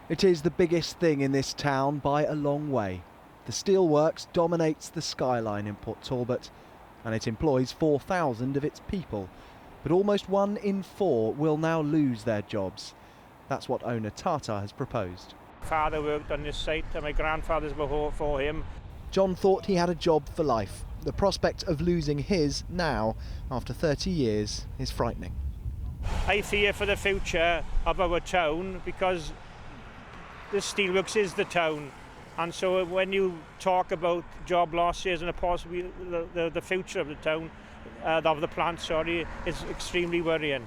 It is the biggest thing in this town by a long way. The steelworks dominates the skyline in Port Talbot and it employs 4,000 of its people. But almost 1 in 4 will now lose their jobs. That's what owner Tata has proposed. Father worked on this site and my grandfather's before him. John thought he had a job for life. The prospect of losing his now, after 30 years, is frightening. I fear for the future of our town because the steelworks is the town, and so when you talk about job losses and possibly the future of the town, of the plant, is extremely worrying.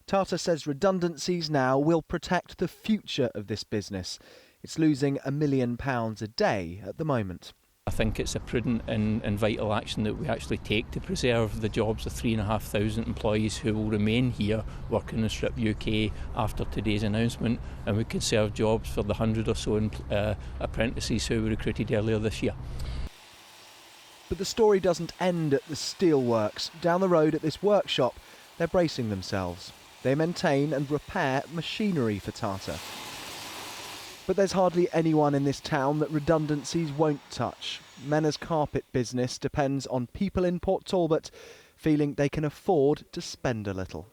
Tata says redundancies now will protect the future of this business. It's losing £1 million a day at the moment. I think it's a prudent and vital action that we actually take to preserve the jobs of 3,500 employees who will remain here working in Strip UK after today's announcement, and we can serve jobs for the 100 or so apprentices who were recruited earlier this year. But the story doesn't end at the steelworks. Down the road at this workshop, they're bracing themselves. They maintain and repair machinery for Tata. But there's hardly anyone in this town that redundancies won't touch. Menna's carpet business depends on people in Port Talbot feeling they can afford to spend a little.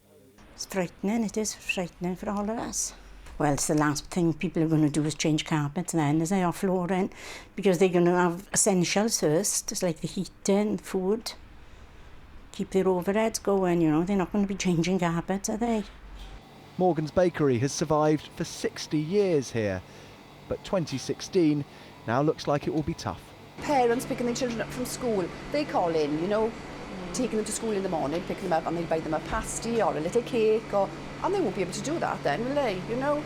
It's frightening, it is frightening for all of us. Well, it's the last thing people are going to do is change carpets then, as they are flooring, because they're going to have essentials first. It's like the heating, food, keep their overheads going, you know. They're not going to be changing carpets, are they? Morgan's Bakery has survived for 60 years here, but 2016 now looks like it will be tough. Parents picking their children up from school, they call in, you know, taking them to school in the morning, picking them up, and they buy them a pasty or a little cake, and they won't be able to do that then, will they? You know,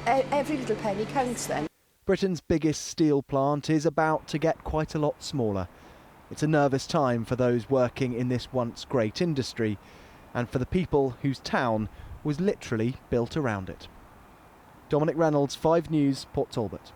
every little penny counts then. Britain's biggest steel plant is about to get quite a lot smaller. It's a nervous time for those working in this once great industry, and for the people whose town was literally built around it. Dominic Reynolds, 5 News, Port Talbot.